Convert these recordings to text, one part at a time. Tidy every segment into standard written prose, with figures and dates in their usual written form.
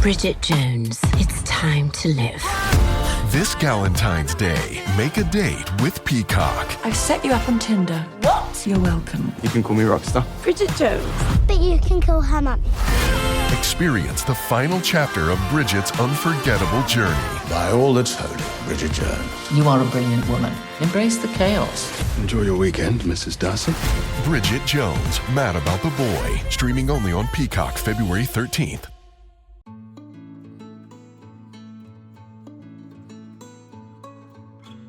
Bridget Jones, it's time to live. This Galentine's Day, make a date with Peacock. I've set you up on Tinder. What? You're welcome. You can call me Rockstar. Bridget Jones. But you can call her mummy. Experience the final chapter of Bridget's unforgettable journey. By all that's holy, Bridget Jones. You are a brilliant woman. Embrace the chaos. Enjoy your weekend, Mrs. Darcy. Bridget Jones, Mad About the Boy. Streaming only on Peacock February 13th.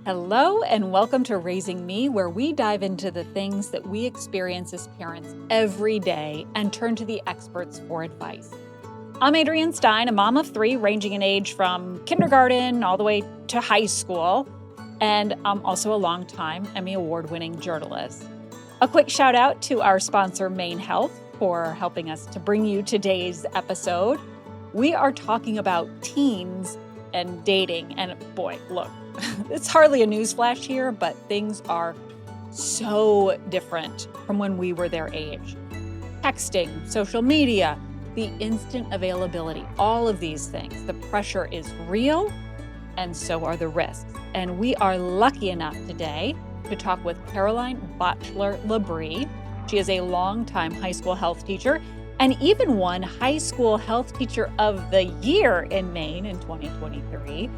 Hello and welcome to Raising Me, where we dive into the things that we experience as parents every day and turn to the experts for advice. I'm Adrienne Stein, a mom of three ranging in age from kindergarten all the way to high school, and I'm also a longtime Emmy Award-winning journalist. A quick shout out to our sponsor, Maine Health, for helping us to bring you today's episode. We are talking about teens and dating, and boy, look, it's hardly a newsflash here, but things are so different from when we were their age. Texting, social media, the instant availability, all of these things. The pressure is real, and so are the risks. And we are lucky enough today to talk with Caroline Botchler-Labrie. She is a longtime high school health teacher and even won High School Health Teacher of the Year in Maine in 2023.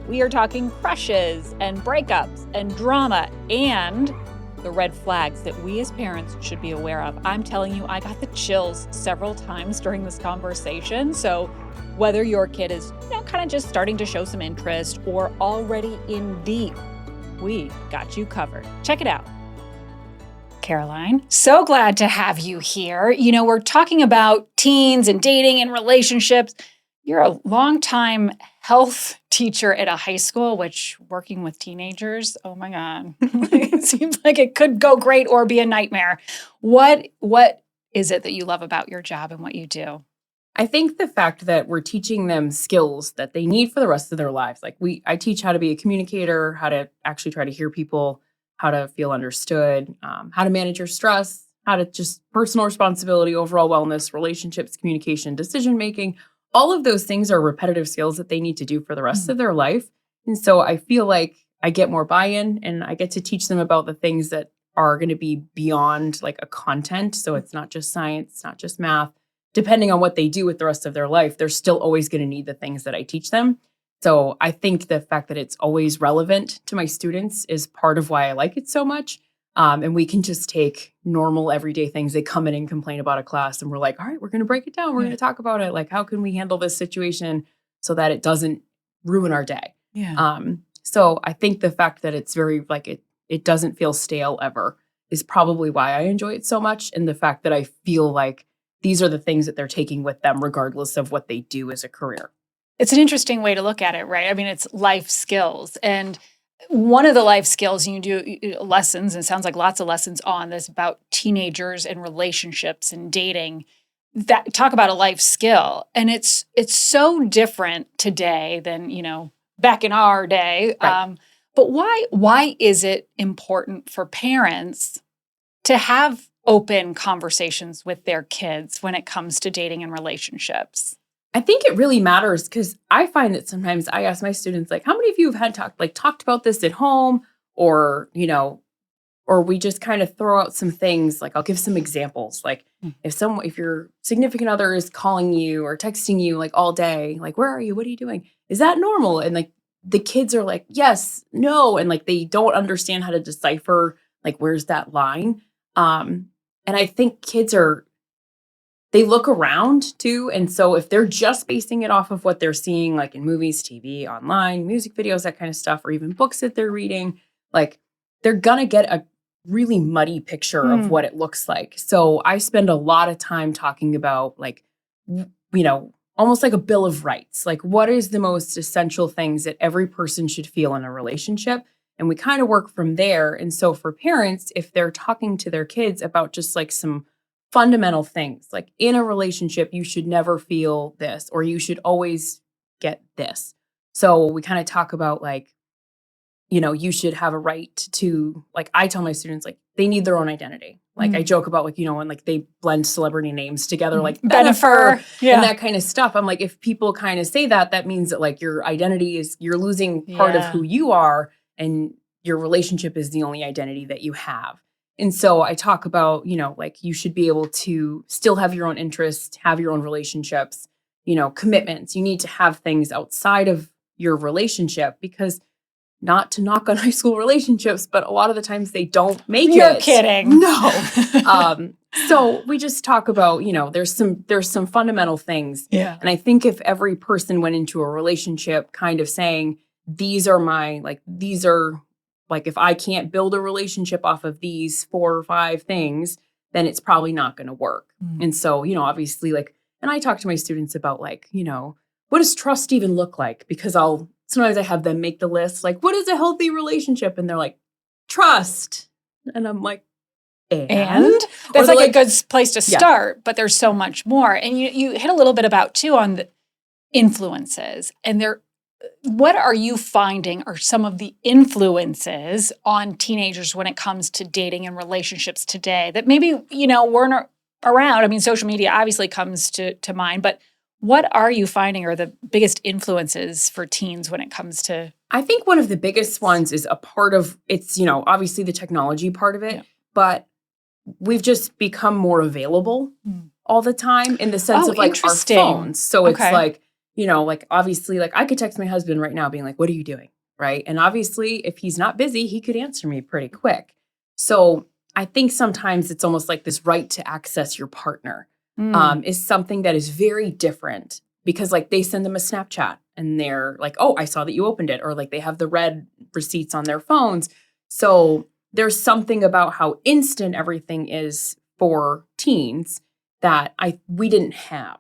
We are talking crushes and breakups and drama and the red flags that we as parents should be aware of. I'm telling you, I got the chills several times during this conversation. So whether your kid is, kind of just starting to show some interest or already in deep, we got you covered. Check it out. Caroline, so glad to have you here. We're talking about teens and dating and relationships. You're a longtime health teacher at a high school, which working with teenagers, oh my God, it seems like it could go great or be a nightmare. What is it that you love about your job and what you do? I think the fact that we're teaching them skills that they need for the rest of their lives. I teach how to be a communicator, how to actually try to hear people, how to feel understood, how to manage your stress, how to just personal responsibility, overall wellness, relationships, communication, decision-making. All of those things are repetitive skills that they need to do for the rest of their life. And so I feel like I get more buy-in and I get to teach them about the things that are going to be beyond like a content. So it's not just science, it's not just math. Depending on what they do with the rest of their life, they're still always going to need the things that I teach them. So I think the fact that it's always relevant to my students is part of why I like it so much. And we can just take normal everyday things. They come in and complain about a class and we're like, all right, we're going to break it down. We're going to talk about it. Like, how can we handle this situation so that it doesn't ruin our day? Yeah. So I think the fact that it's very it doesn't feel stale ever is probably why I enjoy it so much. And the fact that I feel like these are the things that they're taking with them, regardless of what they do as a career. It's an interesting way to look at it, right? I mean, it's life skills. And one of the life skills, you do lessons, and it sounds like lots of lessons on this about teenagers and relationships and dating, that talk about a life skill. And it's so different today than, back in our day. Right. But why is it important for parents to have open conversations with their kids when it comes to dating and relationships? I think it really matters because I find that sometimes I ask my students, how many of you have talked about this at home or we just kind of throw out some things. I'll give some examples. If your significant other is calling you or texting you all day, where are you? What are you doing? Is that normal? And the kids are like, yes, no. And they don't understand how to decipher, where's that line? And I think kids they look around too. And so if they're just basing it off of what they're seeing, in movies, TV, online, music videos, that kind of stuff, or even books that they're reading, they're going to get a really muddy picture of what it looks like. So I spend a lot of time talking about almost like a bill of rights. What is the most essential things that every person should feel in a relationship? And we kind of work from there. And so for parents, if they're talking to their kids about just some fundamental things, in a relationship, you should never feel this, or you should always get this. So we kind of talk about you should have a right to, I tell my students, they need their own identity. Like I joke about like, when like they blend celebrity names together, like Bennifer, and that kind of stuff. I'm like, if people kind of say that, that means that like your identity is, you're losing part of who you are, and your relationship is the only identity that you have. And so I talk about, like you should be able to still have your own interests, have your own relationships, commitments. You need to have things outside of your relationship, because not to knock on high school relationships, but a lot of the times they don't make it. You're kidding. No. So we just talk about, there's some fundamental things. Yeah. And I think if every person went into a relationship kind of saying, these are if I can't build a relationship off of these 4 or 5 things, then it's probably not going to work. And so, obviously and I talk to my students about what does trust even look like? Because sometimes I have them make the list, like, what is a healthy relationship? And they're like, trust. And I'm like, and? That's like a good place to start, but there's so much more. And you hit a little bit about too on the influences, and what are you finding are some of the influences on teenagers when it comes to dating and relationships today that maybe, weren't around? I mean, social media obviously comes to mind, but what are you finding are the biggest influences for teens when it comes to? I think one of the biggest ones is a part of it's, obviously the technology part of it, but we've just become more available all the time in the sense of like our phones. So it's like, obviously like I could text my husband right now being like, what are you doing? Right. And obviously if he's not busy, he could answer me pretty quick. So I think sometimes it's almost like this right to access your partner. Is something that is very different, because like they send them a Snapchat and they're like, oh, I saw that you opened it, or like they have the red receipts on their phones. So there's something about how instant everything is for teens that we didn't have.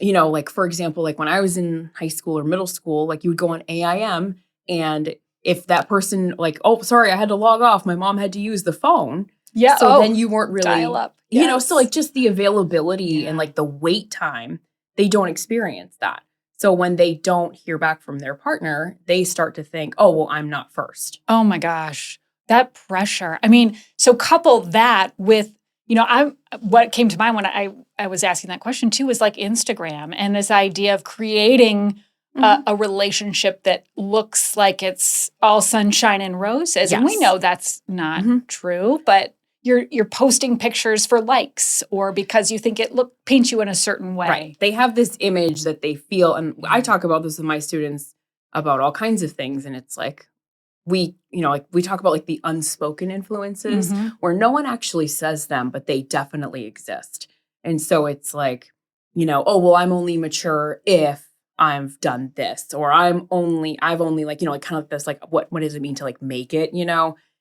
Like for example, like when I was in high school or middle school, like you would go on AIM, and if that person like, oh, sorry, I had to log off, my mom had to use the phone. Yeah. So then you weren't really, dial up. so like just the availability and like the wait time, they don't experience that. So when they don't hear back from their partner, they start to think, oh, well, I'm not first. Oh my gosh, that pressure. I mean, so couple that with, what came to mind when I was asking that question too was like Instagram and this idea of creating a relationship that looks like it's all sunshine and roses. Yes. And we know that's not true, but you're posting pictures for likes or because you think it paints you in a certain way. Right. They have this image that they feel, and I talk about this with my students about all kinds of things, and it's like we talk about like the unspoken influences where no one actually says them, but they definitely exist. And so it's like, oh, well, I'm only mature if I've done this, or I've only like, like kind of this, like, what does it mean to like make it,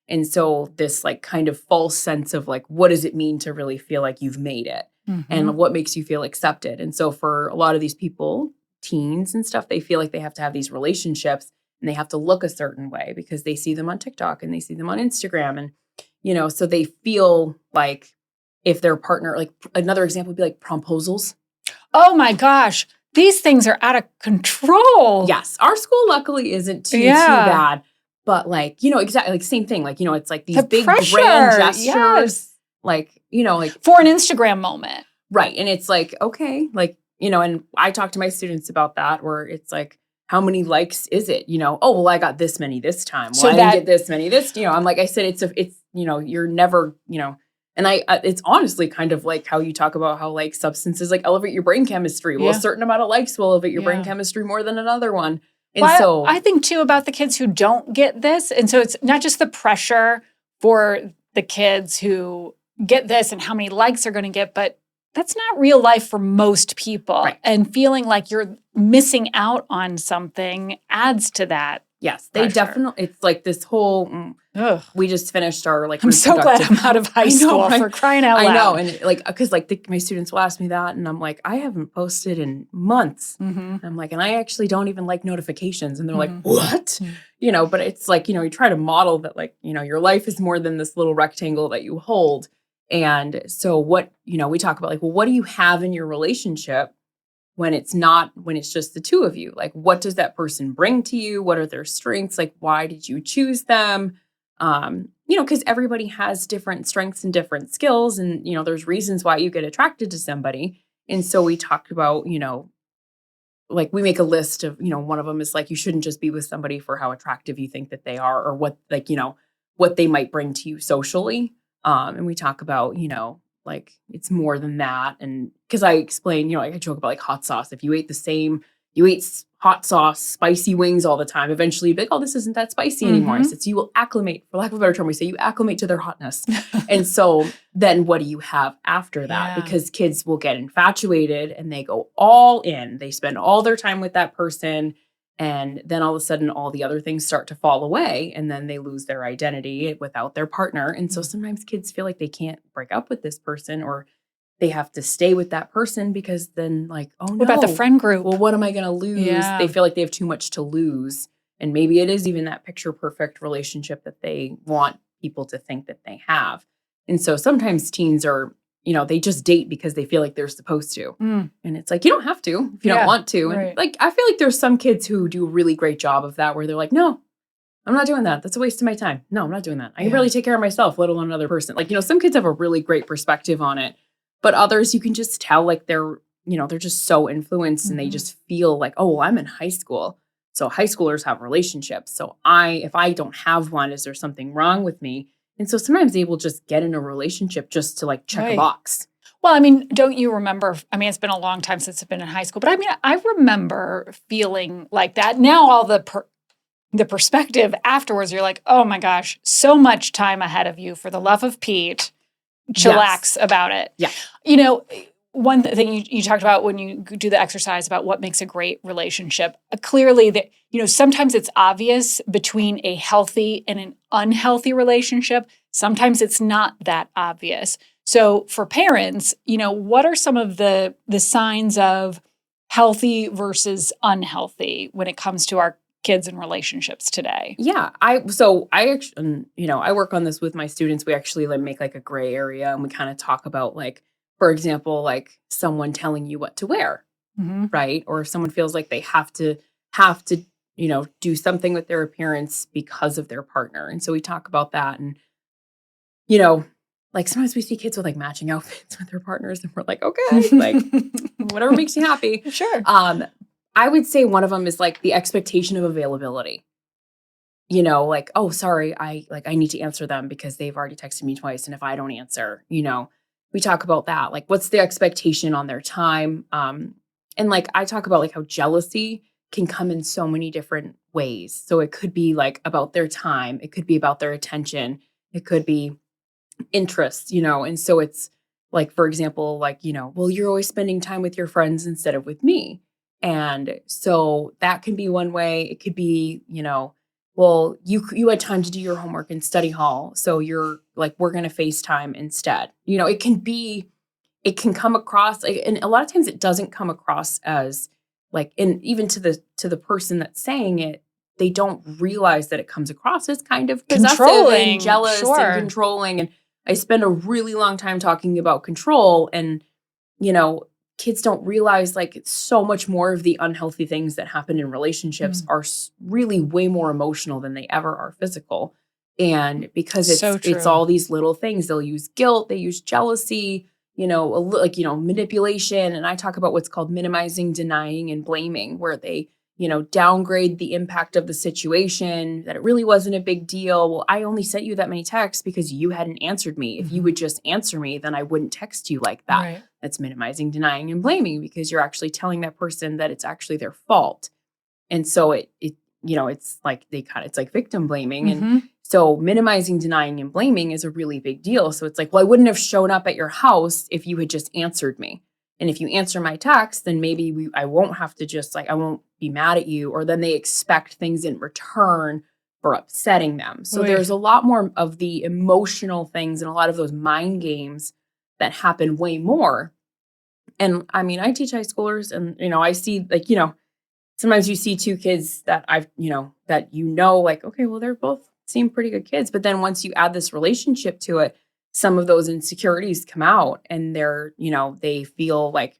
And so this like kind of false sense of like, what does it mean to really feel like you've made it and what makes you feel accepted? And so for a lot of these people, teens and stuff, they feel like they have to have these relationships and they have to look a certain way because they see them on TikTok and they see them on Instagram. And, so they feel like if their partner, like another example would be like promposals. Oh my gosh. These things are out of control. Yes. Our school luckily isn't too bad. But like, exactly like same thing. Like, it's like these big pressure, grand gestures, like, like for an Instagram moment. Right. And it's like, okay, like, and I talk to my students about that where it's like, how many likes is it? Oh, well, I got this many this time. Well, so I didn't get this many this, I'm like, I said, it's, you're never, and it's honestly kind of like how you talk about how like substances like elevate your brain chemistry. Well, a certain amount of likes will elevate your brain chemistry more than another one. And so I think too about the kids who don't get this. And so it's not just the pressure for the kids who get this and how many likes they're going to get, but that's not real life for most people. Right. And feeling like you're missing out on something adds to that. Yes, they definitely, it's like this whole, we just finished our like, I'm so glad I'm out of high school for crying out loud. I know. And like, cause like my students will ask me that and I'm like, I haven't posted in months. And I'm like, and I actually don't even like notifications. And they're like, what? But it's like, you try to model that like, your life is more than this little rectangle that you hold. And so what, we talk about like, well, what do you have in your relationship when it's just the two of you? Like, what does that person bring to you? What are their strengths? Like, why did you choose them? because everybody has different strengths and different skills. And, there's reasons why you get attracted to somebody. And so we talked about, like we make a list of, one of them is like, you shouldn't just be with somebody for how attractive you think that they are or what, like, what they might bring to you socially. And we talk about, like it's more than that. And because I explain, like I joke about like hot sauce. If you ate hot sauce, spicy wings all the time, eventually you'd be like, oh, this isn't that spicy anymore. I said, so you will acclimate, for lack of a better term, we say you acclimate to their hotness. And so then what do you have after that? Yeah. Because kids will get infatuated and they go all in. They spend all their time with that person. And then all of a sudden, all the other things start to fall away. And then they lose their identity without their partner. And so sometimes kids feel like they can't break up with this person or they have to stay with that person because then like, oh no. What about the friend group? Well, what am I going to lose? Yeah. They feel like they have too much to lose. And maybe it is even that picture perfect relationship that they want people to think that they have. And so sometimes teens are, they just date because they feel like they're supposed to. And it's like, you don't have to if you don't want to. And right. like, I feel like there's some kids who do a really great job of that where they're like, no, I'm not doing that. That's a waste of my time. No, I'm not doing that. I can barely take care of myself, let alone another person. Like, some kids have a really great perspective on it. But others, you can just tell like they're just so influenced and they just feel like, oh, well, I'm in high school. So high schoolers have relationships. So if I don't have one, is there something wrong with me? And so sometimes they will just get in a relationship just to like check a box. Well, don't you remember? It's been a long time since I've been in high school, but I remember feeling like that. Now all the perspective afterwards, you're like, oh my gosh, so much time ahead of you for the love of Pete. Chillax about it. Yeah. One thing you talked about when you do the exercise about what makes a great relationship, clearly that, sometimes it's obvious between a healthy and an unhealthy relationship. Sometimes it's not that obvious. So for parents, what are some of the signs of healthy versus unhealthy when it comes to our kids and relationships today? Yeah. I actually, I work on this with my students. We actually make like a gray area and we kind of talk about like, for example, like someone telling you what to wear, right? Or if someone feels like they have to, do something with their appearance because of their partner. And so we talk about that. And, like sometimes we see kids with like matching outfits with their partners and we're like, okay, like whatever makes you happy. Sure. I would say one of them is like the expectation of availability. Like, oh, sorry, I need to answer them because they've already texted me twice. And if I don't answer, we talk about that. Like, what's the expectation on their time? And like, I talk about like how jealousy can come in so many different ways. So it could be like about their time. It could be about their attention. It could be interest, and so it's like, for example, like, well, you're always spending time with your friends instead of with me. And so that can be one way. It could be, well, you had time to do your homework in study hall. So you're like, we're going to FaceTime instead. It can come across like, and a lot of times it doesn't come across as like, and even to the person that's saying it, they don't realize that it comes across as kind of possessive and jealous and controlling. And I spend a really long time talking about control and, kids don't realize like it's so much more of the unhealthy things that happen in relationships are really way more emotional than they ever are physical. And because it's all these little things, they'll use guilt, they use jealousy, manipulation. And I talk about what's called minimizing, denying, and blaming, where they, downgrade the impact of the situation, that it really wasn't a big deal. Well, I only sent you that many texts because you hadn't answered me. If you would just answer me, then I wouldn't text you like that. Right. That's minimizing, denying, and blaming because you're actually telling that person that it's actually their fault. And so it's like it's like victim blaming. And so minimizing, denying, and blaming is a really big deal. So it's like, well, I wouldn't have shown up at your house if you had just answered me. And if you answer my text, then maybe I won't have to just I won't be mad at you. Or then they expect things in return for upsetting them. So there's a lot more of the emotional things and a lot of those mind games that happen way more. And I teach high schoolers and, I see sometimes you see two kids that like, okay, well, they're both seem pretty good kids. But then once you add this relationship to it, some of those insecurities come out and they're, they feel like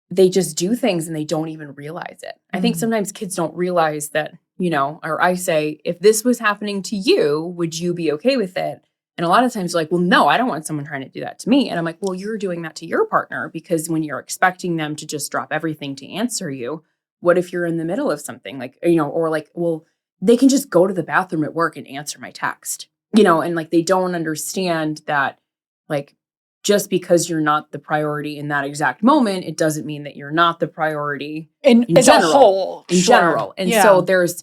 they just do things and they don't even realize it. I think sometimes kids don't realize that, or I say, if this was happening to you, would you be okay with it? And a lot of times they're like, well, no, I don't want someone trying to do that to me. And I'm like, well, you're doing that to your partner, because when you're expecting them to just drop everything to answer you, what if you're in the middle of something or like, well, they can just go to the bathroom at work and answer my text, and like, they don't understand that, like, just because you're not the priority in that exact moment, it doesn't mean that you're not the priority in general, a whole. in general. And so there's,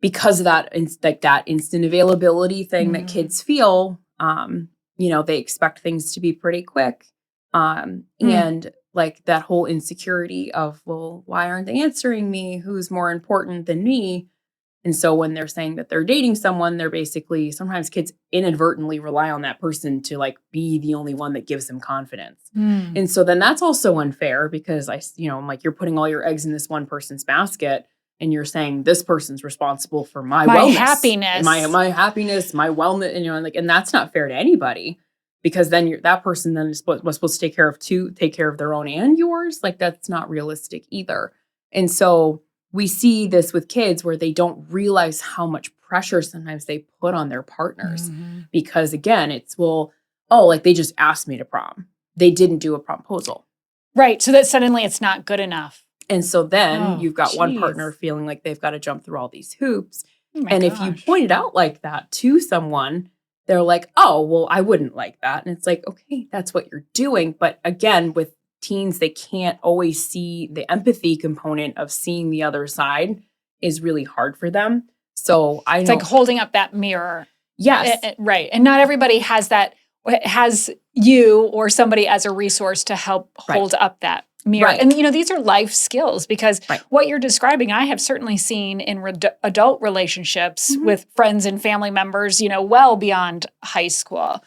because of that, like that instant availability thing that kids feel, they expect things to be pretty quick. And like that whole insecurity of, well, why aren't they answering me? Who's more important than me? And so when they're saying that they're dating someone, they're basically, sometimes kids inadvertently rely on that person to like be the only one that gives them confidence. And so then that's also unfair, because I'm like, you're putting all your eggs in this one person's basket, and you're saying this person's responsible for my wellness, happiness, my happiness, my wellness, and that's not fair to anybody, because then that person then was supposed to take care of their own and yours. Like, that's not realistic either. And so we see this with kids where they don't realize how much pressure sometimes they put on their partners, because again, it's, well, like they just asked me to prom. They didn't do a promposal. Right. So that suddenly it's not good enough. And so then you've got one partner feeling like they've got to jump through all these hoops. And if you point it out like that to someone, they're like, oh, well, I wouldn't like that. And it's like, okay, that's what you're doing. But again, with teens, they can't always see the empathy component of seeing the other side is really hard for them. So it's like holding up that mirror. Yes. Right. And not everybody has you or somebody as a resource to help hold up that mirror. Right. And, these are life skills, because what you're describing, I have certainly seen in adult relationships with friends and family members, well beyond high school.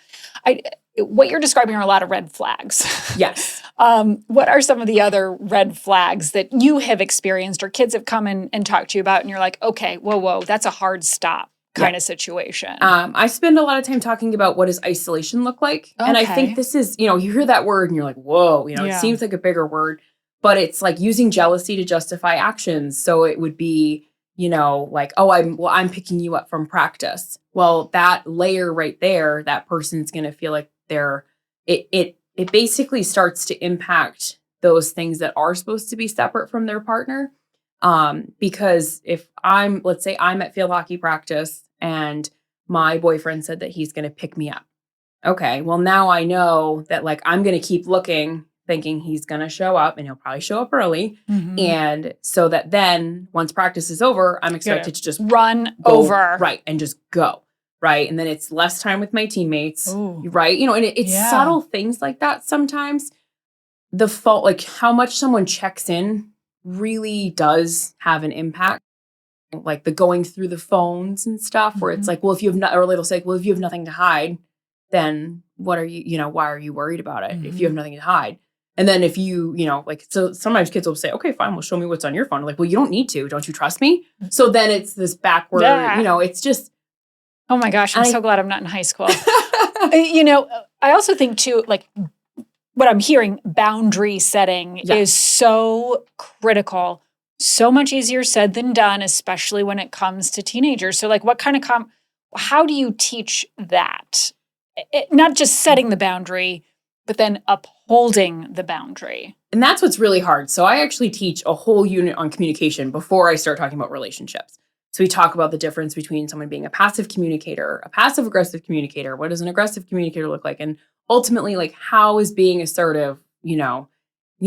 What you're describing are a lot of red flags. Yes. What are some of the other red flags that you have experienced or kids have come in and talked to you about, and you're like, okay, whoa, that's a hard stop kind of situation? I spend a lot of time talking about what does isolation look like. Okay. And I think this is, you hear that word and you're like, whoa, it seems like a bigger word, but it's like using jealousy to justify actions. So it would be, like, oh, I'm picking you up from practice. Well, that layer right there, that person's going to feel like it basically starts to impact those things that are supposed to be separate from their partner. Because if let's say I'm at field hockey practice and my boyfriend said that he's going to pick me up. Okay. Well, now I know that, like, I'm going to keep looking, thinking he's going to show up, and he'll probably show up early. And so that then once practice is over, I'm expected to just run over. Right. And just go. Right. And then it's less time with my teammates. Ooh. Right. And it's subtle things like that. Sometimes the fault, like how much someone checks in, really does have an impact. Like the going through the phones and stuff, where it's like, well, if you have or they'll say, well, if you have nothing to hide, then what are you, why are you worried about it if you have nothing to hide? And then if you, like, so sometimes kids will say, okay, fine, well, show me what's on your phone. Like, well, you don't need to. Don't you trust me? So then it's this backward, it's just. Oh my gosh, I'm so glad I'm not in high school. I also think too, like, what I'm hearing, boundary setting is so critical. So much easier said than done, especially when it comes to teenagers. So like, what kind of how do you teach that? Not just setting the boundary, but then upholding the boundary. And that's what's really hard. So I actually teach a whole unit on communication before I start talking about relationships. So we talk about the difference between someone being a passive communicator, a passive aggressive communicator. What does an aggressive communicator look like? And ultimately, like, how is being assertive, and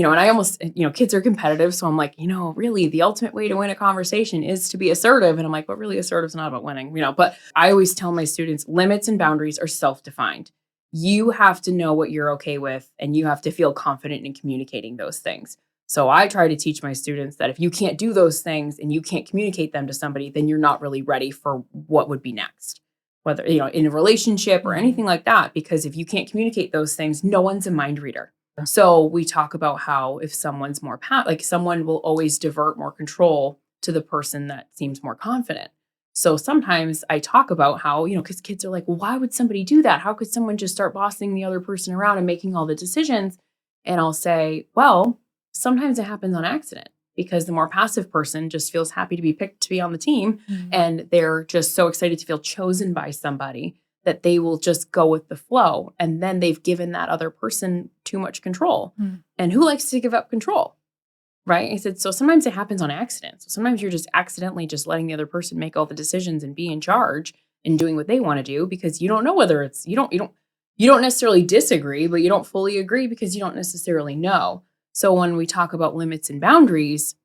I almost, kids are competitive. So I'm like, really the ultimate way to win a conversation is to be assertive. And I'm like, but really assertive is not about winning, but I always tell my students limits and boundaries are self-defined. You have to know what you're okay with, and you have to feel confident in communicating those things. So I try to teach my students that if you can't do those things and you can't communicate them to somebody, then you're not really ready for what would be next, whether, in a relationship or anything like that, because if you can't communicate those things, no one's a mind reader. So we talk about how if someone's more someone will always divert more control to the person that seems more confident. So sometimes I talk about how, because kids are like, well, why would somebody do that? How could someone just start bossing the other person around and making all the decisions? And I'll say, well, sometimes it happens on accident. because the more passive person just feels happy to be picked to be on the team. And they're just so excited to feel chosen by somebody that they will just go with the flow. And then they've given that other person too much control. And who likes to give up control? Right? I said, so sometimes it happens on accident. So sometimes you're just accidentally just letting the other person make all the decisions and be in charge and doing what they want to do because you don't know whether it's, you don't necessarily disagree, but you don't fully agree because you don't necessarily know. So when we talk about limits and boundaries,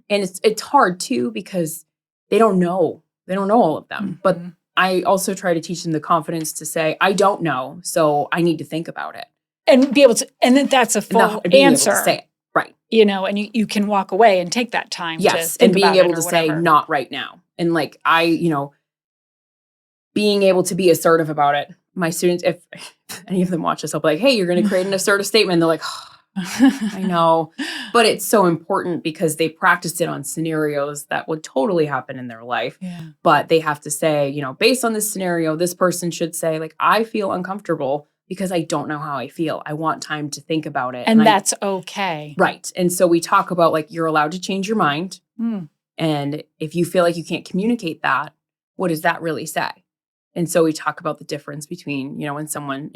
and it's hard too because they don't know all of them. But I also try to teach them the confidence to say, I don't know, so I need to think about it. And be able to, and then that's a full Being answer. able to say it. Right. You know, and you can walk away and take that time to think and being about able it to or say, whatever. not right now. And like, being able to be assertive about it. My students, if any of them watch this, I'll be like, hey, you're going to create an assertive statement. And they're like, oh, I know. But it's so important because they practiced it on scenarios that would totally happen in their life. Yeah. But they have to say, based on this scenario, this person should say, like, I feel uncomfortable because I don't know how I feel. I want time to think about it. And that's okay. Right. And so we talk about, like, you're allowed to change your mind. And if you feel like you can't communicate that, what does that really say? And so we talk about the difference between, when someone,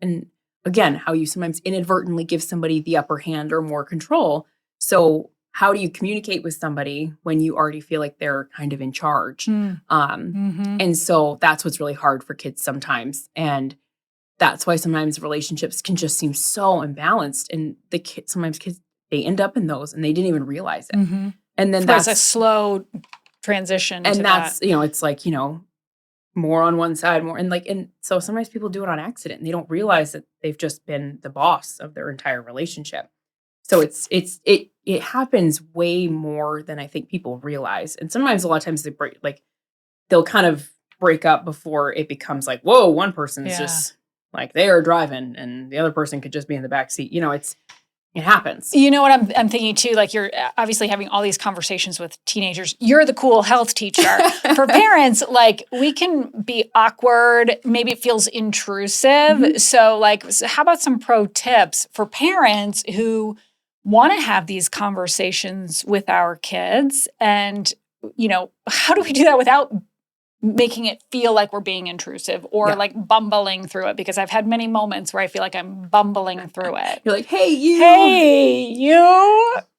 and again, how you sometimes inadvertently give somebody the upper hand or more control. So how do you communicate with somebody when you already feel like they're kind of in charge? And so that's what's really hard for kids sometimes. And that's why sometimes relationships can just seem so imbalanced. And sometimes kids, they end up in those and they didn't even realize it. And then There's a slow transition. And to that's, that. It's like, more on one side, more. And so sometimes people do it on accident and they don't realize that they've just been the boss of their entire relationship. So it happens way more than I think people realize. And sometimes a lot of times they'll kind of break up before it becomes like, whoa, one person's just like they are driving and the other person could just be in the back seat. It happens. You know what I'm thinking too? Like you're obviously having all these conversations with teenagers. You're the cool health teacher. For parents, like we can be awkward. Maybe it feels intrusive. So how about some pro tips for parents who want to have these conversations with our kids? And, how do we do that without making it feel like we're being intrusive or like bumbling through it? Because I've had many moments where I feel like I'm bumbling through it. You're like, hey, you.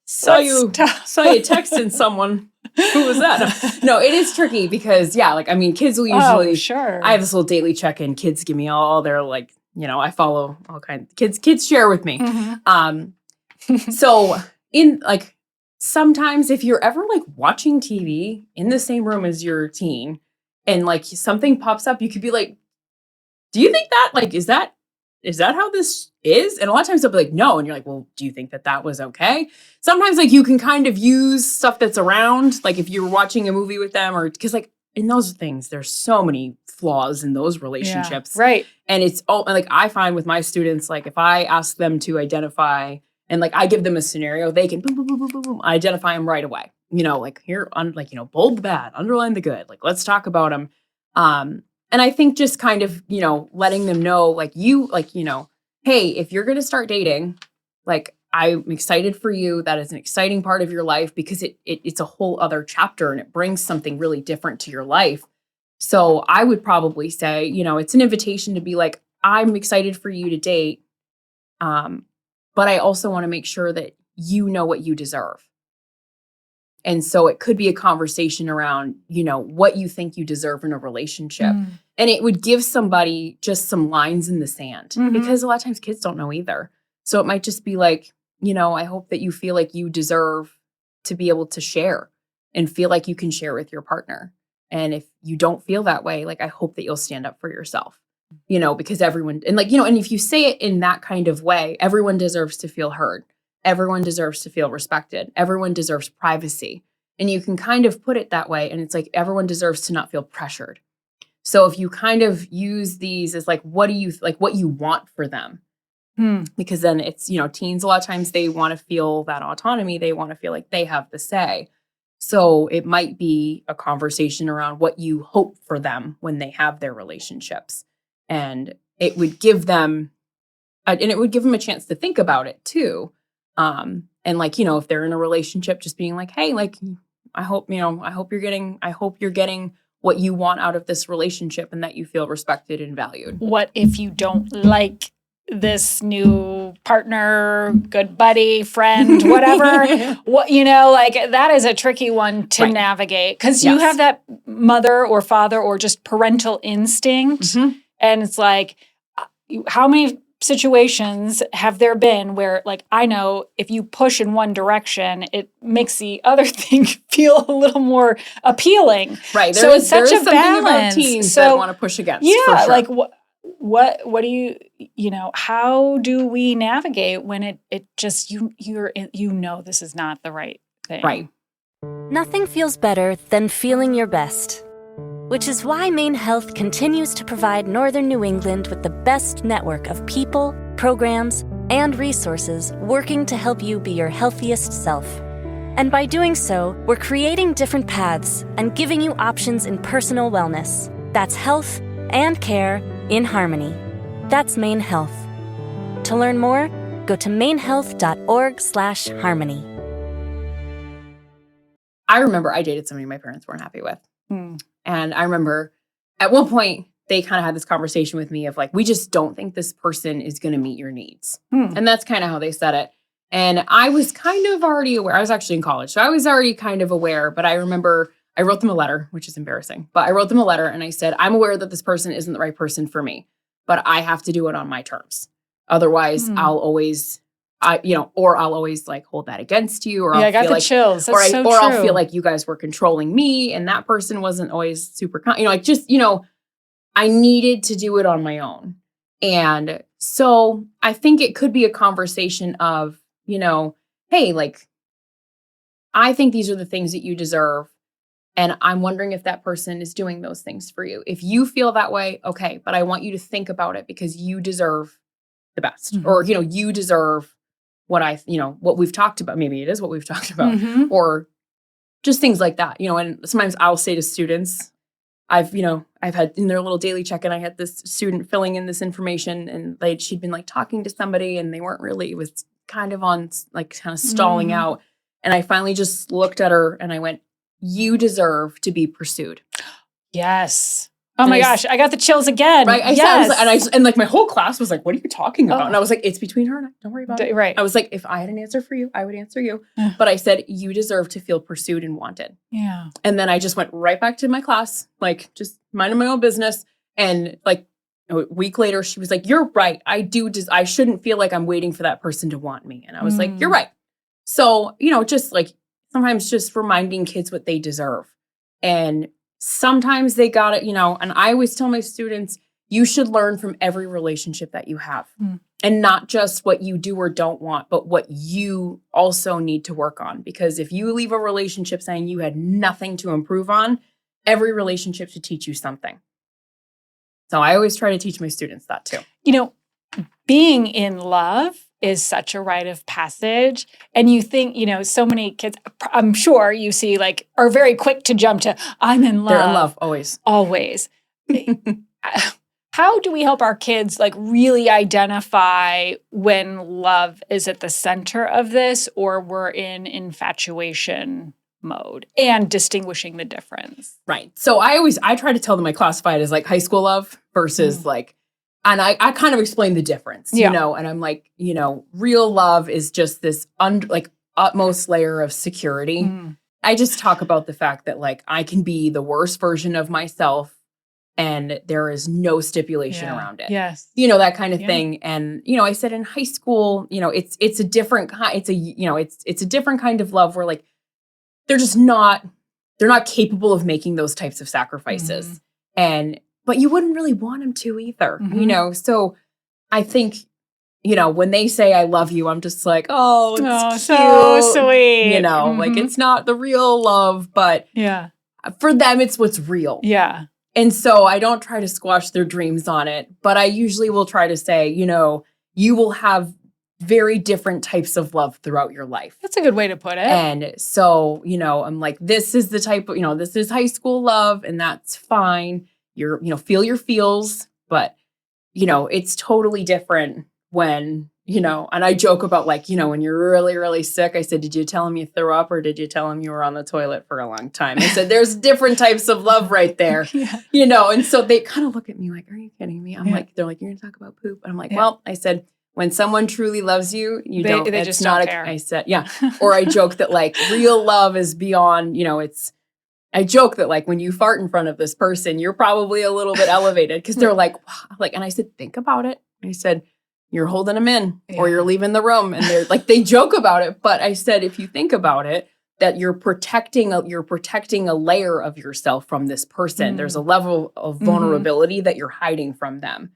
Saw you texting someone. Who was that? No, it is tricky because, kids will usually. Oh, sure. I have this little daily check-in. Kids give me all their, I follow all kinds. Kids share with me. So in sometimes if you're ever watching TV in the same room as your teen, and something pops up, you could be like, do you think that is that how this is? And a lot of times they'll be like, no. And you're like, well, do you think that was okay? Sometimes you can kind of use stuff that's around, if you're watching a movie with them or because in those things, there's so many flaws in those relationships. Yeah, right. And it's all I find with my students, if I ask them to identify and I give them a scenario, they can boom, boom, boom, boom, boom, boom, identify them right away. Here on bold the bad, underline the good. Let's talk about them. And I think just kind of, letting them know, hey, if you're going to start dating, I'm excited for you. That is an exciting part of your life because it's a whole other chapter and it brings something really different to your life. So I would probably say, it's an invitation to be like, I'm excited for you to date. But I also want to make sure that you know what you deserve. And so it could be a conversation around, what you think you deserve in a relationship. And it would give somebody just some lines in the sand because a lot of times kids don't know either. So it might just be like, I hope that you feel like you deserve to be able to share and feel like you can share with your partner. And if you don't feel that way, I hope that you'll stand up for yourself, because everyone, and and if you say it in that kind of way, everyone deserves to feel heard. Everyone deserves to feel respected. Everyone deserves privacy. And you can kind of put it that way. And it's everyone deserves to not feel pressured. So if you kind of use these as what you want for them, because then it's, teens, a lot of times they want to feel that autonomy. They want to feel like they have the say. So it might be a conversation around what you hope for them when they have their relationships. And it would give them a chance to think about it too. And And like, if they're in a relationship, just being like, hey, like, I hope you're getting what you want out of this relationship and that you feel respected and valued. What if you don't like this new partner, good buddy, friend, whatever? What, like that is a tricky one to navigate because you have that mother or father or just parental instinct. And it's like, how many situations have there been where, like, I know if you push in one direction, it makes the other thing feel a little more appealing. Right. So it's such a balance. About teens that want to push against. Yeah. For sure. Like what do you how do we navigate when it just this is not the right thing? Right. Nothing feels better than feeling your best. Which is why Maine Health continues to provide Northern New England with the best network of people, programs, and resources working to help you be your healthiest self. And by doing so, we're creating different paths and giving you options in personal wellness. That's health and care in harmony. That's Maine Health. To learn more, go to mainehealth.org/harmony. I remember I dated somebody my parents weren't happy with. And I remember at one point, they kind of had this conversation with me of like, we just don't think this person is going to meet your needs. And that's kind of how they said it. And I was kind of already aware. I was actually in college, so I was already kind of aware. But I remember I wrote them a letter, which is embarrassing. But I wrote them a letter and I said, I'm aware that this person isn't the right person for me, but I have to do it on my terms. Otherwise, I'll always like hold that against you, or I got the chills. That's so true. I'll feel like you guys were controlling me, and that person wasn't always super, I needed to do it on my own. And so I think it could be a conversation of, hey, like, I think these are the things that you deserve. And I'm wondering if that person is doing those things for you. If you feel that way, okay, but I want you to think about it because you deserve the best, or, you deserve what we've talked about. Maybe it is what we've talked about, or just things like that, and sometimes I'll say to students, I've had in their little daily check-in, I had this student filling in this information and she'd been like talking to somebody and they weren't really, it was kind of on like kind of stalling out. And I finally just looked at her and I went, you deserve to be pursued. Yes. Oh my gosh, I got the chills again. Right. And my whole class was like, what are you talking about? And I was like, it's between her and I. Don't worry about it. Right. I was like, if I had an answer for you, I would answer you. But I said, you deserve to feel pursued and wanted. Yeah. And then I just went right back to my class, like just minding my own business. And like a week later, she was like, you're right. I shouldn't feel like I'm waiting for that person to want me. And I was like, you're right. So, just like sometimes just reminding kids what they deserve. And sometimes they got it, and I always tell my students, you should learn from every relationship that you have and not just what you do or don't want, but what you also need to work on. Because if you leave a relationship saying you had nothing to improve on, every relationship should teach you something. So I always try to teach my students that too. Being in love is such a rite of passage. And you think, so many kids, I'm sure you see, like, are very quick to jump to, I'm in love. They're in love, always. Always. How do we help our kids, like, really identify when love is at the center of this or we're in infatuation mode and distinguishing the difference? Right. So I try to tell them I classify it as like high school love versus like, and I kind of explain the difference, and I'm like, real love is just this utmost layer of security. I just talk about the fact that like I can be the worst version of myself and there is no stipulation around it. Yes. That kind of thing. And, I said in high school, it's a different kind, it's a different kind of love where like, they're not capable of making those types of sacrifices. But you wouldn't really want them to either, So I think, when they say I love you, I'm just like, oh, it's so cute. sweet. Like it's not the real love, but for them, it's what's real. Yeah. And so I don't try to squash their dreams on it, but I usually will try to say, you will have very different types of love throughout your life. That's a good way to put it. And so, I'm like, this is the type of, this is high school love and that's fine. Feel your feels, but, it's totally different when, you know, and I joke about like, you know, when you're really, really sick, I said, did you tell him you threw up or did you tell him you were on the toilet for a long time? I said, there's different types of love right there, you know? And so they kind of look at me like, are you kidding me? I'm like, they're like, you're going to talk about poop. And I'm like, well, I said, when someone truly loves you, they just don't care. I said, or I joke that like real love is beyond, you know, I joke that like when you fart in front of this person, you're probably a little bit elevated because they're like, and I said, think about it. I said, you're holding them in or you're leaving the room. And they're like, they joke about it. But I said, if you think about it, that you're protecting a layer of yourself from this person. There's a level of vulnerability that you're hiding from them.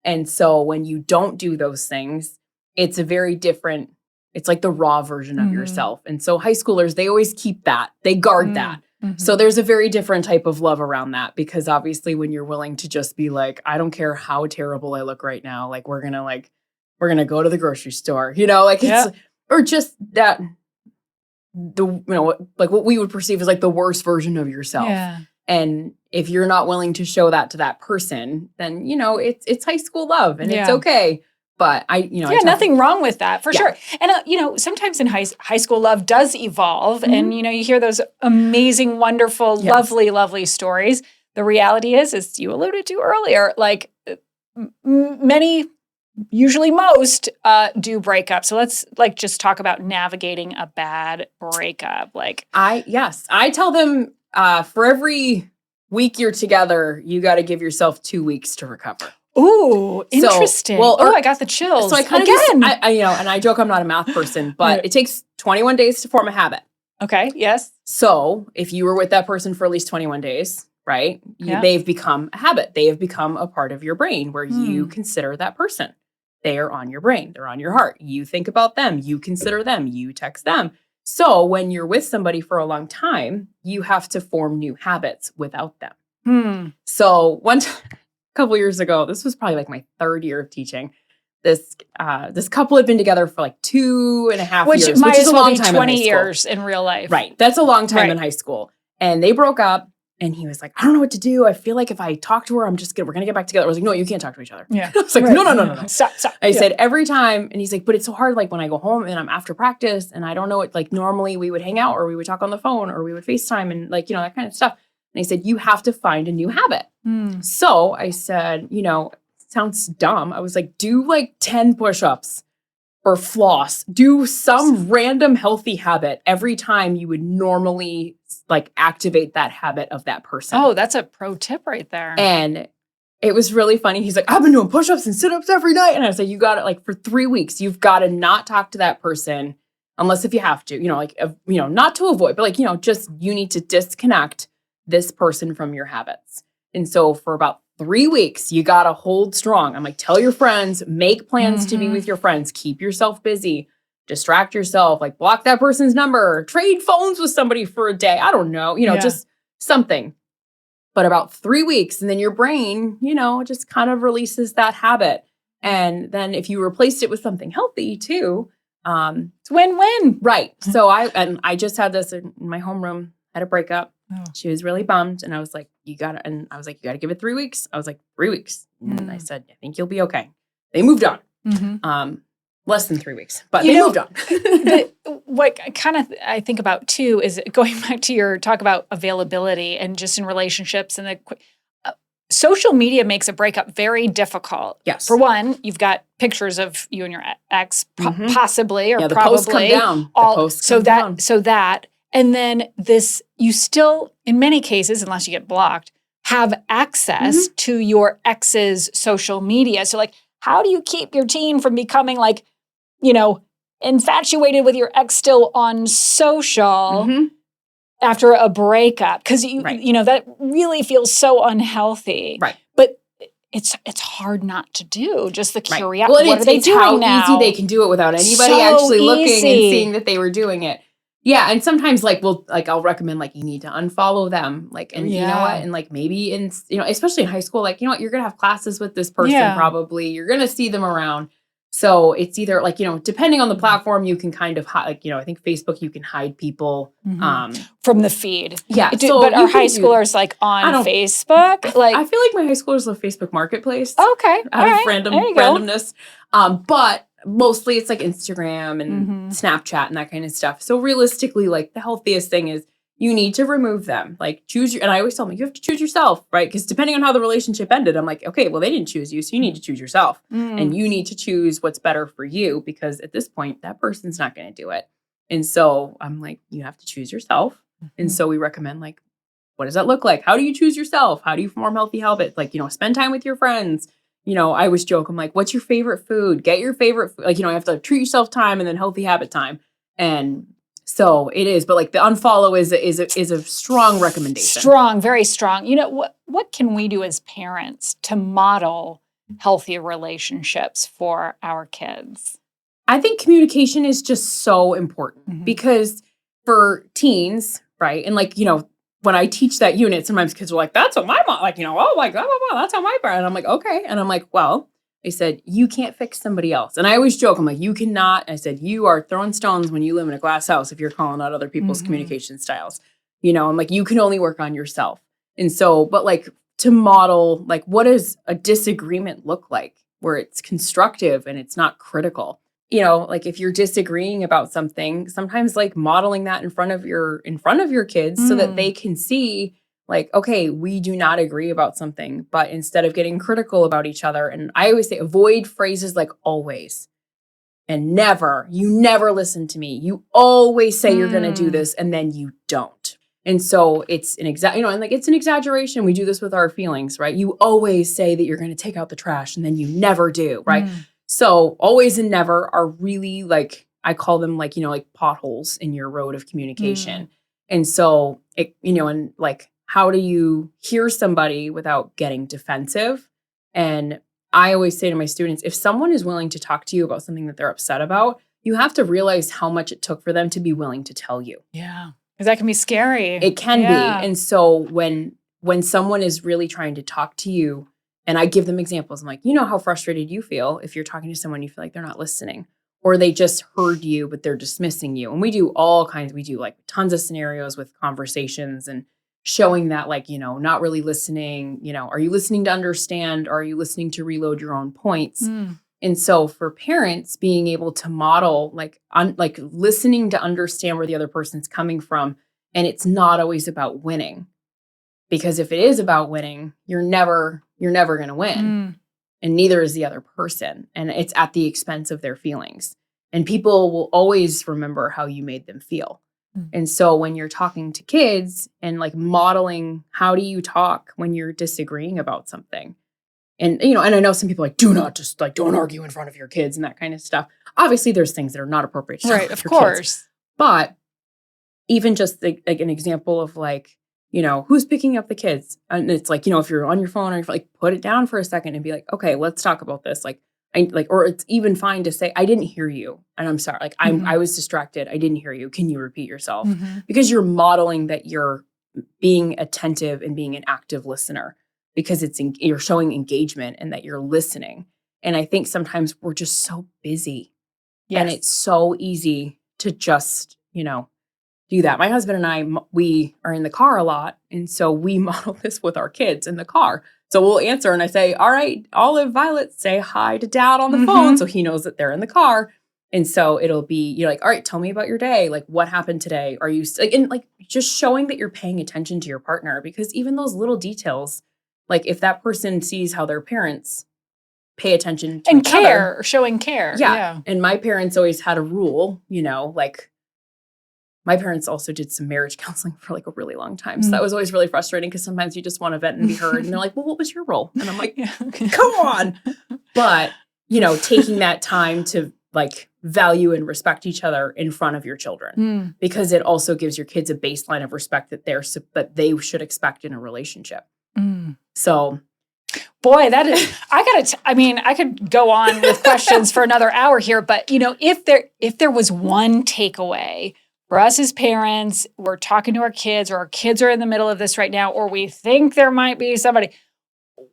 And so when you don't do those things, it's a very different, it's like the raw version of yourself. And so high schoolers, they always keep that. They guard that. So there's a very different type of love around that because obviously when you're willing to just be like, I don't care how terrible I look right now, like we're going to go to the grocery store, you know, like it's, or just that, you know, like what we would perceive as like the worst version of yourself. Yeah. And if you're not willing to show that to that person, then, you know, it's high school love and it's okay. But nothing wrong with that for sure. And, you know, sometimes in high school love does evolve and, you know, you hear those amazing, wonderful, lovely, lovely stories. The reality is, as you alluded to earlier, like many, usually most do break up. So let's like just talk about navigating a bad breakup. Like I tell them for every week you're together, you got to give yourself 2 weeks to recover. Ooh, interesting. I got the chills. So I kind of you know, and I joke I'm not a math person, but it takes 21 days to form a habit. Okay, yes. So if you were with that person for at least 21 days, right, they've become a habit. They have become a part of your brain where you consider that person. They are on your brain. They're on your heart. You think about them. You consider them. You text them. So when you're with somebody for a long time, you have to form new habits without them. So one time, a couple years ago, this was probably like my third year of teaching. This couple had been together for like 2.5 years, which is a long time. 20 years in real life, right? That's a long time in high school. And they broke up, and he was like, "I don't know what to do. I feel like if I talk to her, we're gonna get back together." I was like, "No, you can't talk to each other." Yeah, I was like, "No. Stop." I said every time, and he's like, "But it's so hard. Like when I go home and I'm after practice, and I don't know what. Like normally we would hang out, or we would talk on the phone, or we would FaceTime, and like that kind of stuff." And he said, you have to find a new habit. So I said, sounds dumb. I was like, do like 10 push-ups or floss. Do some random healthy habit every time you would normally like activate that habit of that person. Oh, that's a pro tip right there. And it was really funny. He's like, I've been doing push-ups and sit-ups every night. And I was like, you got it like for 3 weeks. You've got to not talk to that person unless if you have to, not to avoid, but like, just you need to disconnect this person from your habits. And so for about 3 weeks, you got to hold strong. I'm like, tell your friends, make plans to be with your friends, keep yourself busy, distract yourself, like block that person's number, trade phones with somebody for a day. I don't know, just something. But about 3 weeks, and then your brain, just kind of releases that habit. And then if you replaced it with something healthy too, it's win-win. Right. So I just had this in my homeroom, had a breakup. Oh. She was really bummed. And I was like, you got to give it 3 weeks. I was like, 3 weeks. And I said, I think you'll be okay. They moved on. Less than 3 weeks, but they moved on. What I think about too is going back to your talk about availability and just in relationships and social media makes a breakup very difficult. Yes. For one, you've got pictures of you and your ex possibly or the probably. Posts come down. So that. And then you still, in many cases, unless you get blocked, have access to your ex's social media. So like, how do you keep your teen from becoming like, infatuated with your ex still on social after a breakup? Because that really feels so unhealthy. Right. But it's hard not to do. Just the curiosity. Well, what are they doing how now? easy they can do it without anybody actually looking and seeing that they were doing it. Yeah, and sometimes I'll recommend you need to unfollow them, you know what, and maybe especially in high school, you're gonna have classes with this person probably, you're gonna see them around, so it's either depending on the platform, you can kind of I think Facebook you can hide people from the feed. Yeah, but are high schoolers on Facebook? I feel like my high schoolers love Facebook Marketplace. Okay, out of randomness. But mostly it's like Instagram and Snapchat and that kind of stuff. So realistically, like the healthiest thing is you need to remove them. Like choose your, and I always tell them, you have to choose yourself, right? Because depending on how the relationship ended, I'm like, okay, well, they didn't choose you. So you need to choose yourself. And you need to choose what's better for you, because at this point, that person's not going to do it. And so I'm like, you have to choose yourself. And so we recommend, like, what does that look like? How do you choose yourself? How do you form healthy habits? Like, spend time with your friends. I always joke, I'm like, what's your favorite food? Get your favorite food. Like, you have to treat yourself time and then healthy habit time. And so it is, but like the unfollow is a strong recommendation. Strong, very strong. What can we do as parents to model healthier relationships for our kids? I think communication is just so important because for teens, right? And like, when I teach that unit, sometimes kids are like, that's what my mom, like, oh my God, that's how my parent. And I'm like, okay. And I'm like, well, I said, you can't fix somebody else. And I always joke, I'm like, you cannot. I said, you are throwing stones when you live in a glass house if you're calling out other people's communication styles. I'm like, you can only work on yourself. And so, but like to model, like, what does a disagreement look like where it's constructive and it's not critical? Like if you're disagreeing about something, sometimes like modeling that in front of your kids so that they can see, like, okay, we do not agree about something, but instead of getting critical about each other, and I always say avoid phrases like always and never. You never listen to me. You always say you're going to do this and then you don't. And so it's an it's an exaggeration. We do this with our feelings, right? You always say that you're going to take out the trash and then you never do, right? So always and never are really, like, I call them like, like potholes in your road of communication. And so it, and like, how do you hear somebody without getting defensive? And I always say to my students, if someone is willing to talk to you about something that they're upset about, you have to realize how much it took for them to be willing to tell you. Yeah. Because that can be scary. It can be. And so when someone is really trying to talk to you, and I give them examples, I'm like, how frustrated you feel if you're talking to someone, you feel like they're not listening, or they just heard you, but they're dismissing you. And we do all kinds, we do like tons of scenarios with conversations and showing that, like, not really listening, are you listening to understand? Or are you listening to reload your own points? And so for parents, being able to model, like, listening to understand where the other person's coming from. And it's not always about winning, because if it is about winning, you're never going to win. And neither is the other person. And it's at the expense of their feelings. And people will always remember how you made them feel. And so when you're talking to kids and like modeling, how do you talk when you're disagreeing about something? And, and I know some people are like, do not just like, don't argue in front of your kids and that kind of stuff. Obviously there's things that are not appropriate to talk right, with of your course. Kids. But even just like an example of like, who's picking up the kids? And it's like, if you're on your phone or you're like, put it down for a second and be like, okay, let's talk about this. Like, or it's even fine to say, I didn't hear you. And I'm sorry. Like I was distracted. I didn't hear you. Can you repeat yourself? Because you're modeling that you're being attentive and being an active listener, because you're showing engagement and that you're listening. And I think sometimes we're just so busy and it's so easy to just, do that. My husband and I, we are in the car a lot. And so we model this with our kids in the car. So we'll answer and I say, all right, Olive, Violet, say hi to dad on the phone. So he knows that they're in the car. And so it'll be, you're like, all right, tell me about your day. Like, what happened today? Are you like, and like just showing that you're paying attention to your partner, because even those little details, like if that person sees how their parents pay attention to and each care, other, showing care. Yeah. And my parents always had a rule, like, my parents also did some marriage counseling for like a really long time. So that was always really frustrating, because sometimes you just want to vent and be heard. And they're like, well, what was your role? And I'm like, come on. But, taking that time to like value and respect each other in front of your children, because it also gives your kids a baseline of respect that they should expect in a relationship. So. Boy, that is, I could go on with questions for another hour here, but if there was one takeaway for us as parents, we're talking to our kids, or our kids are in the middle of this right now, or we think there might be somebody,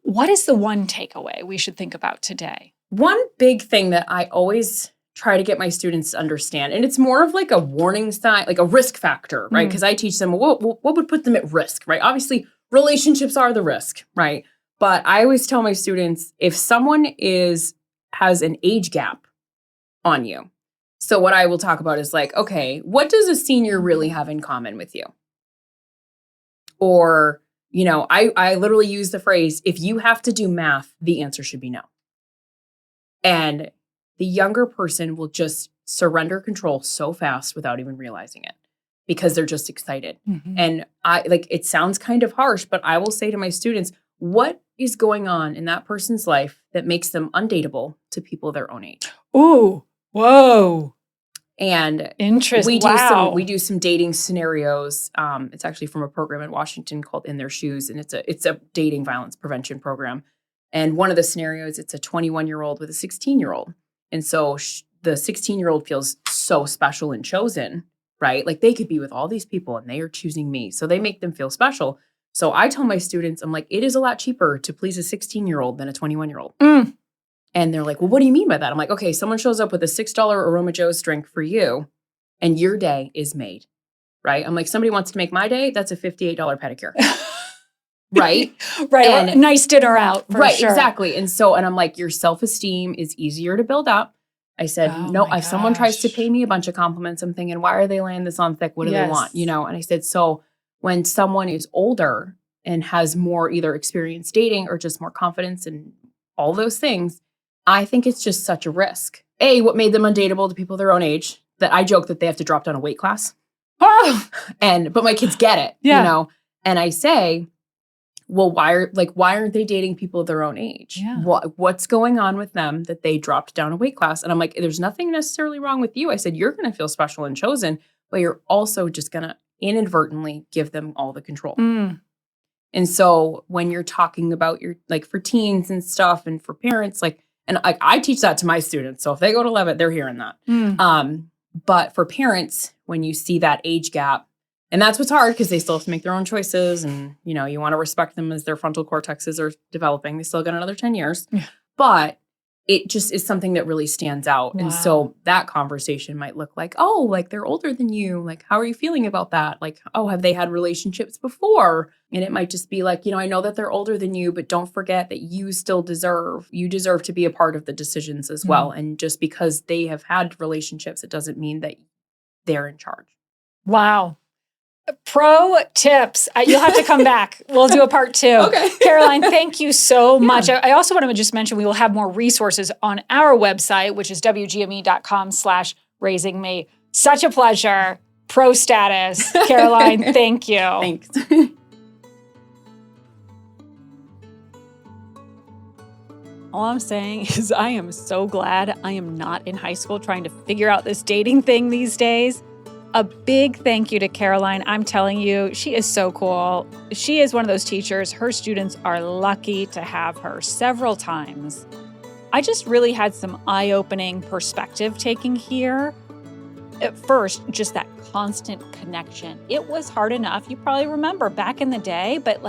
what is the one takeaway we should think about today? One big thing that I always try to get my students to understand, and it's more of like a warning sign, like a risk factor, right? Because I teach them what would put them at risk, right? Obviously, relationships are the risk, right? But I always tell my students, if someone has an age gap on you. So what I will talk about is like, okay, what does a senior really have in common with you? Or, I literally use the phrase, if you have to do math, the answer should be no. And the younger person will just surrender control so fast without even realizing it because they're just excited. Mm-hmm. And it sounds kind of harsh, but I will say to my students, what is going on in that person's life that makes them undateable to people their own age? Ooh, whoa. And interesting. We do some dating scenarios. It's actually from a program in Washington called In Their Shoes, and it's a dating violence prevention program. And one of the scenarios, it's a 21-year-old with a 16-year-old. And so the 16-year-old feels so special and chosen, right? Like they could be with all these people and they are choosing me. So they make them feel special. So I tell my students, I'm like, it is a lot cheaper to please a 16-year-old than a 21-year-old. Mm. And they're like, well, what do you mean by that? I'm like, okay, someone shows up with a $6 Aroma Joe's drink for you and your day is made, right? I'm like, somebody wants to make my day, that's a $58 pedicure. Right? Right. And, a nice dinner out. For right, sure. Exactly. And I'm like, your self-esteem is easier to build up. I said, if someone tries to pay me a bunch of compliments, I'm thinking, why are they laying this on thick? What do they want? And I said, so when someone is older and has more either experience dating or just more confidence and all those things, I think it's just such a risk. What made them undateable to people their own age? That I joke that they have to drop down a weight class. Oh! But my kids get it, And I say, well, why aren't they dating people their own age? Yeah. What's going on with them that they dropped down a weight class? And I'm like, there's nothing necessarily wrong with you. I said, you're going to feel special and chosen, but you're also just going to inadvertently give them all the control. Mm. And so when you're talking about for teens and stuff and for parents, I teach that to my students. So if they go to Levitt, they're hearing that. Mm. But for parents, when you see that age gap, and that's what's hard because they still have to make their own choices. And, you want to respect them as their frontal cortexes are developing. They still got another 10 years. Yeah. But it just is something that really stands out. Wow. And so that conversation might look like, they're older than you. Like, how are you feeling about that? Like, have they had relationships before? And it might just be like, I know that they're older than you, but don't forget that you deserve to be a part of the decisions as well. And just because they have had relationships, it doesn't mean that they're in charge. Wow. Pro tips. You'll have to come back. We'll do a part 2. Okay. Caroline, thank you so much. I also want to just mention we will have more resources on our website, which is wgme.com/raisingme. Such a pleasure. Pro status. Caroline, thank you. Thanks. All I'm saying is I am so glad I am not in high school trying to figure out this dating thing these days. A big thank you to Caroline. I'm telling you, she is so cool. She is one of those teachers. Her students are lucky to have her several times. I just really had some eye-opening perspective taking here. At first, just that constant connection. It was hard enough. You probably remember back in the day, but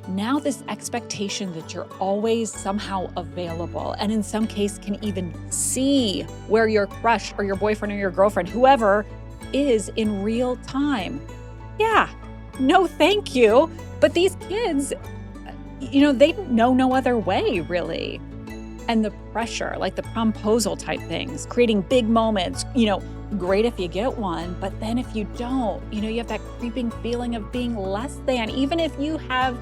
now this expectation that you're always somehow available and in some case can even see where your crush or your boyfriend or your girlfriend, whoever, is in real time. Yeah, no thank you. But these kids, they know no other way, really. And the pressure, like the promposal type things, creating big moments, great if you get one, but then if you don't, you have that creeping feeling of being less than, even if you have,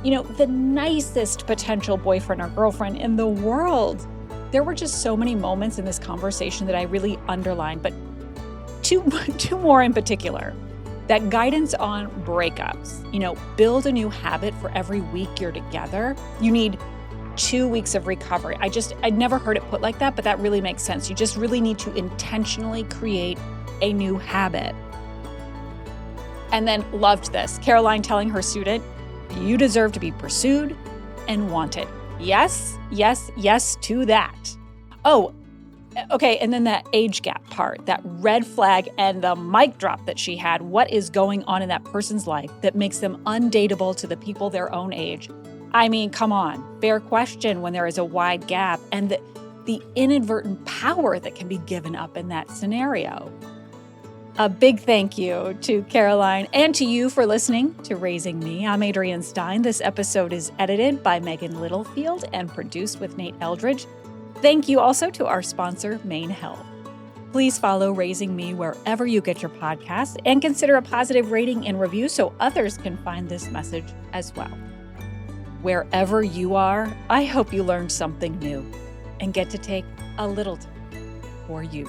the nicest potential boyfriend or girlfriend in the world. There were just so many moments in this conversation that I really underlined, but two more in particular. That guidance on breakups, build a new habit for every week you're together. You need 2 weeks of recovery. I'd never heard it put like that, but that really makes sense. You just really need to intentionally create a new habit. And then loved this. Caroline telling her student, you deserve to be pursued and wanted. Yes, yes, yes to that. Oh, okay, and then that age gap part, that red flag and the mic drop that she had. What is going on in that person's life that makes them undateable to the people their own age? I mean, come on, fair question when there is a wide gap and the inadvertent power that can be given up in that scenario. A big thank you to Caroline and to you for listening to Raising Me. I'm Adrienne Stein. This episode is edited by Megan Littlefield and produced with Nate Eldridge. Thank you also to our sponsor, Maine Health. Please follow Raising Me wherever you get your podcast and consider a positive rating and review so others can find this message as well. Wherever you are, I hope you learned something new and get to take a little time for you.